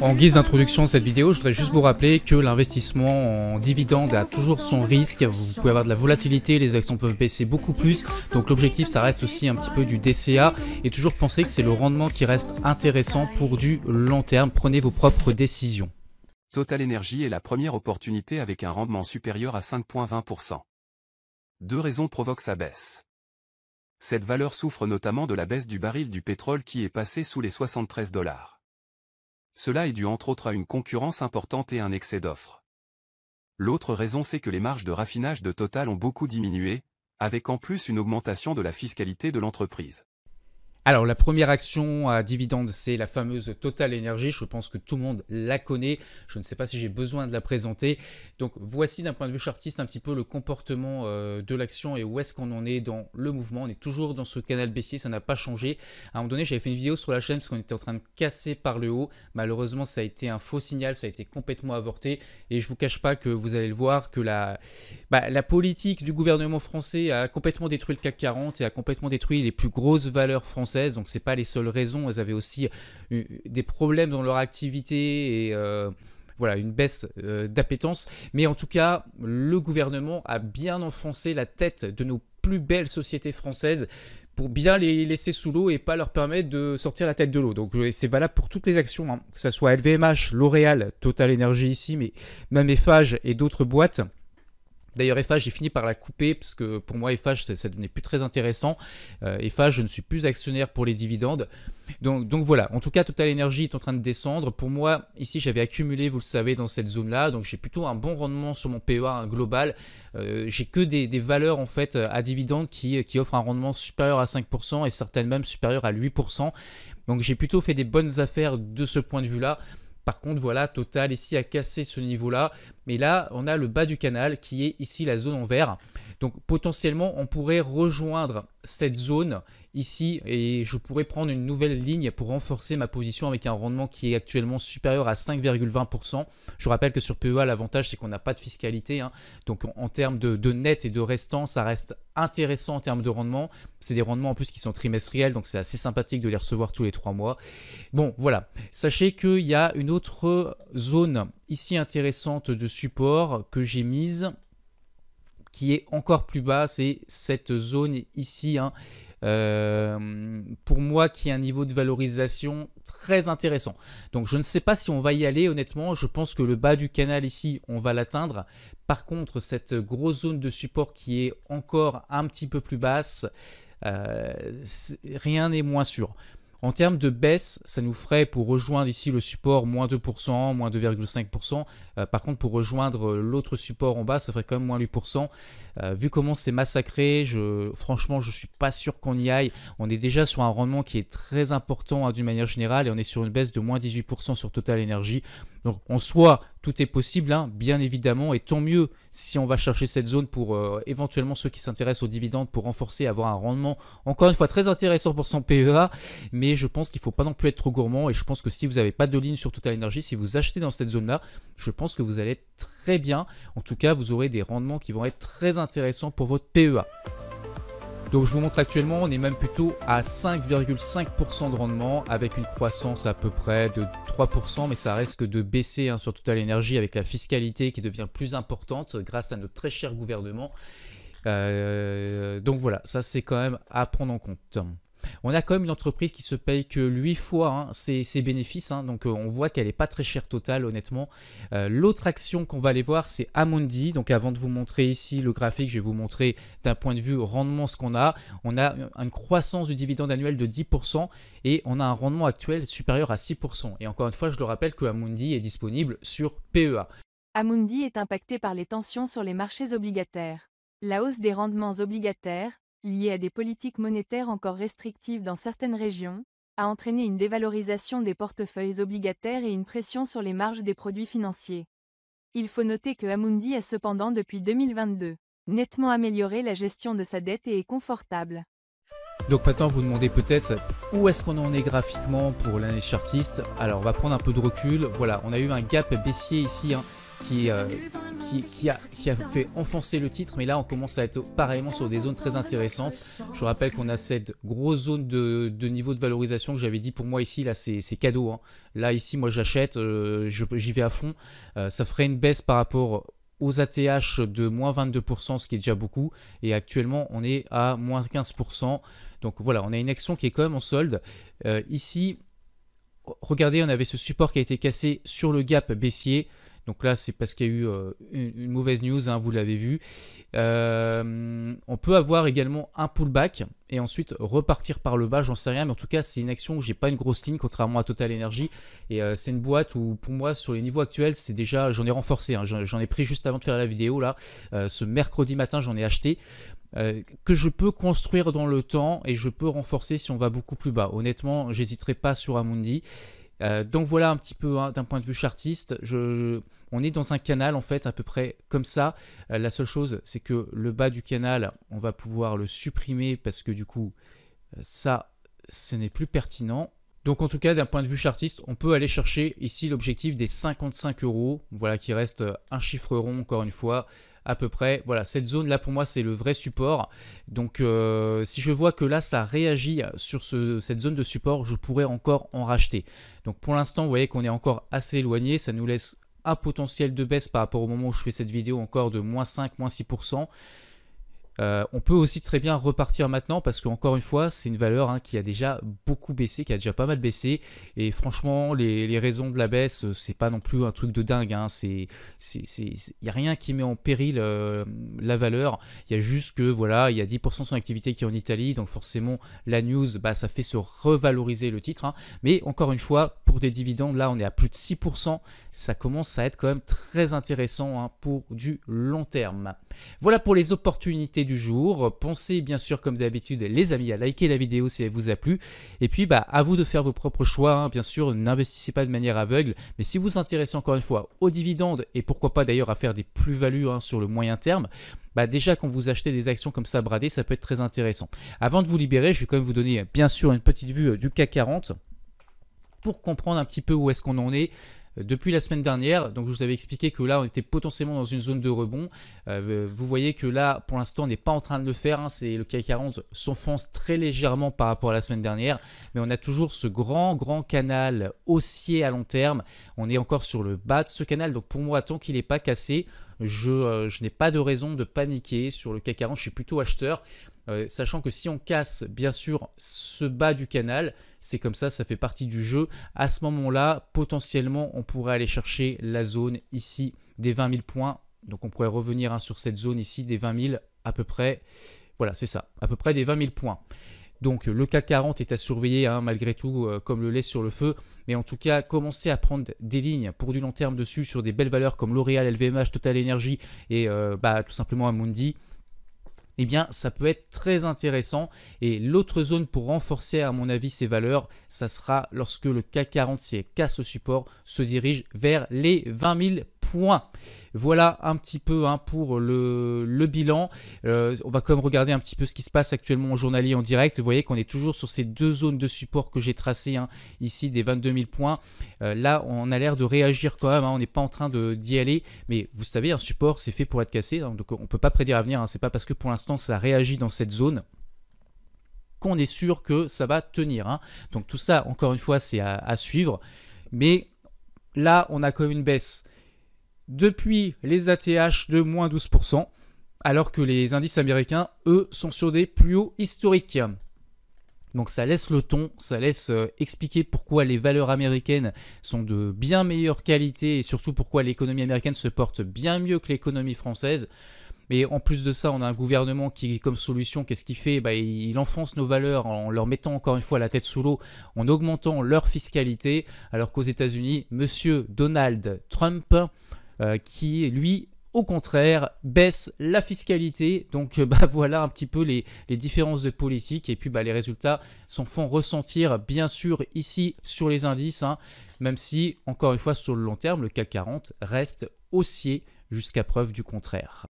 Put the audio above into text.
En guise d'introduction de cette vidéo, je voudrais juste vous rappeler que l'investissement en dividende a toujours son risque. Vous pouvez avoir de la volatilité, les actions peuvent baisser beaucoup plus. Donc l'objectif, ça reste aussi un petit peu du DCA. Et toujours penser que c'est le rendement qui reste intéressant pour du long terme. Prenez vos propres décisions. Total Energy est la première opportunité avec un rendement supérieur à 5,20%. Deux raisons provoquent sa baisse. Cette valeur souffre notamment de la baisse du baril du pétrole qui est passé sous les 73 $. Cela est dû entre autres à une concurrence importante et un excès d'offres. L'autre raison c'est que les marges de raffinage de Total ont beaucoup diminué, avec en plus une augmentation de la fiscalité de l'entreprise. Alors la première action à dividende, c'est la fameuse Total Energy. Je pense que tout le monde la connaît. Je ne sais pas si j'ai besoin de la présenter. Donc voici d'un point de vue chartiste un petit peu le comportement de l'action et où est-ce qu'on en est dans le mouvement. On est toujours dans ce canal baissier, ça n'a pas changé. À un moment donné, j'avais fait une vidéo sur la chaîne parce qu'on était en train de casser par le haut. Malheureusement, ça a été un faux signal, ça a été complètement avorté. Et je ne vous cache pas que vous allez le voir que la politique du gouvernement français a complètement détruit le CAC 40 et a complètement détruit les plus grosses valeurs françaises. Donc c'est pas les seules raisons, elles avaient aussi des problèmes dans leur activité et voilà, une baisse d'appétence. Mais en tout cas, le gouvernement a bien enfoncé la tête de nos plus belles sociétés françaises pour bien les laisser sous l'eau et pas leur permettre de sortir la tête de l'eau. Donc c'est valable pour toutes les actions, hein, que ce soit LVMH, L'Oréal, Total Energy ici, mais même Eiffage et d'autres boîtes. D'ailleurs, Eiffage, j'ai fini par la couper parce que pour moi, Eiffage, ça devenait plus très intéressant. Eiffage, je ne suis plus actionnaire pour les dividendes. Donc voilà, en tout cas, Total Energy est en train de descendre. Pour moi, ici, j'avais accumulé, vous le savez, dans cette zone-là. Donc j'ai plutôt un bon rendement sur mon PEA global. J'ai que des valeurs en fait à dividendes qui offrent un rendement supérieur à 5% et certaines même supérieures à 8%. Donc j'ai plutôt fait des bonnes affaires de ce point de vue-là. Par contre, voilà, Total ici a cassé ce niveau-là. Mais là, on a le bas du canal qui est ici la zone en vert. Donc potentiellement, on pourrait rejoindre cette zone ici et je pourrais prendre une nouvelle ligne pour renforcer ma position avec un rendement qui est actuellement supérieur à 5,20%. Je rappelle que sur PEA, l'avantage, c'est qu'on n'a pas de fiscalité. Hein. Donc en termes de net et de restant, ça reste intéressant en termes de rendement. C'est des rendements en plus qui sont trimestriels, donc c'est assez sympathique de les recevoir tous les 3 mois. Bon, voilà. Sachez qu'il y a une autre zone ici intéressante de support que j'ai mise qui est encore plus bas, c'est cette zone ici, hein, pour moi qui a un niveau de valorisation très intéressant. Donc je ne sais pas si on va y aller honnêtement, je pense que le bas du canal ici, on va l'atteindre. Par contre, cette grosse zone de support qui est encore un petit peu plus basse, rien n'est moins sûr. En termes de baisse, ça nous ferait pour rejoindre ici le support moins 2%, moins 2,5%. Par contre, pour rejoindre l'autre support en bas, ça ferait quand même moins 8%. Vu comment c'est massacré, franchement, je ne suis pas sûr qu'on y aille. On est déjà sur un rendement qui est très important hein, d'une manière générale et on est sur une baisse de moins 18% sur Total Energy. Donc en soi, tout est possible, hein, bien évidemment, et tant mieux si on va chercher cette zone pour éventuellement ceux qui s'intéressent aux dividendes pour renforcer, avoir un rendement encore une fois très intéressant pour son PEA, mais je pense qu'il ne faut pas non plus être trop gourmand et je pense que si vous n'avez pas de ligne sur Total Energy, si vous achetez dans cette zone-là, je pense que vous allez être très bien. En tout cas, vous aurez des rendements qui vont être très intéressants pour votre PEA. Donc je vous montre actuellement, on est même plutôt à 5,5% de rendement avec une croissance à peu près de 3%, mais ça reste que de baisser hein, sur Total Energy avec la fiscalité qui devient plus importante grâce à notre très cher gouvernement. Donc voilà, ça c'est quand même à prendre en compte. On a quand même une entreprise qui se paye que 8 fois hein, ses bénéfices, hein, donc on voit qu'elle n'est pas très chère Total honnêtement. L'autre action qu'on va aller voir c'est Amundi, donc avant de vous montrer ici le graphique, je vais vous montrer d'un point de vue rendement ce qu'on a. On a une croissance du dividende annuel de 10% et on a un rendement actuel supérieur à 6%. Et encore une fois, je le rappelle que Amundi est disponible sur PEA. Amundi est impacté par les tensions sur les marchés obligataires. La hausse des rendements obligataires, liée à des politiques monétaires encore restrictives dans certaines régions, a entraîné une dévalorisation des portefeuilles obligataires et une pression sur les marges des produits financiers. Il faut noter que Amundi a cependant depuis 2022 nettement amélioré la gestion de sa dette et est confortable. Donc maintenant vous demandez peut-être où est-ce qu'on en est graphiquement pour l'année chartiste. Alors on va prendre un peu de recul. Voilà, on a eu un gap baissier ici hein, qui a fait enfoncer le titre, mais là on commence à être pareillement sur des zones très intéressantes. Je rappelle qu'on a cette grosse zone de niveau de valorisation que j'avais dit. Pour moi ici, là c'est cadeau, hein. Là ici moi j'achète, j'y vais à fond. Ça ferait une baisse par rapport aux ATH de moins 22%, ce qui est déjà beaucoup, et actuellement on est à moins 15%. Donc voilà, on a une action qui est quand même en solde. Ici, regardez, on avait ce support qui a été cassé sur le gap baissier. Donc là, c'est parce qu'il y a eu une mauvaise news, hein, vous l'avez vu. On peut avoir également un pullback et ensuite repartir par le bas, j'en sais rien. Mais en tout cas, c'est une action où j'ai pas une grosse ligne, contrairement à Total Energy. Et c'est une boîte où, pour moi, sur les niveaux actuels, c'est déjà, j'en ai renforcé, hein, j'en ai pris juste avant de faire la vidéo. Là, ce mercredi matin, j'en ai acheté. Que je peux construire dans le temps et je peux renforcer si on va beaucoup plus bas. Honnêtement, j'hésiterai pas sur Amundi. Donc voilà un petit peu, hein, d'un point de vue chartiste, on est dans un canal en fait à peu près comme ça. La seule chose, c'est que le bas du canal, on va pouvoir le supprimer parce que du coup, ça, ce n'est plus pertinent. Donc en tout cas, d'un point de vue chartiste, on peut aller chercher ici l'objectif des 55 €, voilà, qui reste un chiffre rond encore une fois. À peu près, voilà, cette zone là pour moi c'est le vrai support. Donc si je vois que là ça réagit sur cette zone de support, je pourrais encore en racheter. Donc pour l'instant vous voyez qu'on est encore assez éloigné, ça nous laisse un potentiel de baisse par rapport au moment où je fais cette vidéo encore de moins 5, moins 6%. On peut aussi très bien repartir maintenant parce qu'encore une fois, c'est une valeur, hein, qui a déjà beaucoup baissé, qui a déjà pas mal baissé. Et franchement, les raisons de la baisse, c'est pas non plus un truc de dingue, hein. Il n'y a rien qui met en péril la valeur. Il y a juste que voilà, il y a 10% de son activité qui est en Italie, donc forcément la news, bah, ça fait se revaloriser le titre, hein. Mais encore une fois, pour des dividendes, là on est à plus de 6%. Ça commence à être quand même très intéressant, hein, pour du long terme. Voilà pour les opportunités du jour. Pensez bien sûr comme d'habitude les amis à liker la vidéo si elle vous a plu. Et puis bah, à vous de faire vos propres choix, hein. Bien sûr, n'investissez pas de manière aveugle. Mais si vous vous intéressez encore une fois aux dividendes et pourquoi pas d'ailleurs à faire des plus-values, hein, sur le moyen terme, bah déjà quand vous achetez des actions comme ça bradées, ça peut être très intéressant. Avant de vous libérer, je vais quand même vous donner bien sûr une petite vue du CAC 40 pour comprendre un petit peu où est-ce qu'on en est. Depuis la semaine dernière, donc je vous avais expliqué que là on était potentiellement dans une zone de rebond. Vous voyez que là pour l'instant on n'est pas en train de le faire, hein. C'est le CAC 40 s'enfonce très légèrement par rapport à la semaine dernière, mais on a toujours ce grand canal haussier à long terme. On est encore sur le bas de ce canal, donc pour moi tant qu'il n'est pas cassé, je n'ai pas de raison de paniquer sur le CAC 40. Je suis plutôt acheteur. Sachant que si on casse bien sûr ce bas du canal, c'est comme ça fait partie du jeu. À ce moment-là, potentiellement, on pourrait aller chercher la zone ici des 20 000 points. Donc on pourrait revenir, hein, sur cette zone ici des 20 000 à peu près. Voilà, c'est ça, à peu près des 20 000 points. Donc le CAC 40 est à surveiller, hein, malgré tout, comme le lait sur le feu. Mais en tout cas, commencez à prendre des lignes pour du long terme dessus sur des belles valeurs comme L'Oréal, LVMH, Total Energy et tout simplement Amundi. Eh bien, ça peut être très intéressant. Et l'autre zone pour renforcer, à mon avis, ces valeurs, ça sera lorsque le CAC 40, si elle casse le support, se dirige vers les 20 000 points. Voilà un petit peu, hein, pour le bilan. On va quand même regarder un petit peu ce qui se passe actuellement en journalier en direct. Vous voyez qu'on est toujours sur ces deux zones de support que j'ai tracées, hein, ici des 22 000 points. Là, on a l'air de réagir quand même, hein, on n'est pas en train d'y aller. Mais vous savez, un support, c'est fait pour être cassé, hein, donc on ne peut pas prédire l'avenir, hein. C'est pas parce que pour l'instant ça réagit dans cette zone qu'on est sûr que ça va tenir, hein. Donc tout ça, encore une fois, c'est à suivre. Mais là, on a quand même une baisse depuis les ATH de moins 12%, alors que les indices américains, eux, sont sur des plus hauts historiques. Donc ça laisse le ton, ça laisse expliquer pourquoi les valeurs américaines sont de bien meilleure qualité et surtout pourquoi l'économie américaine se porte bien mieux que l'économie française. Mais en plus de ça, on a un gouvernement qui, comme solution, qu'est-ce qu'il fait? Il enfonce nos valeurs en leur mettant encore une fois la tête sous l'eau, en augmentant leur fiscalité, alors qu'aux États-Unis, monsieur Donald Trump, qui lui, au contraire, baisse la fiscalité. Donc voilà un petit peu les différences de politique. Et puis les résultats s'en font ressentir bien sûr ici sur les indices, hein, même si, encore une fois, sur le long terme, le CAC 40 reste haussier jusqu'à preuve du contraire.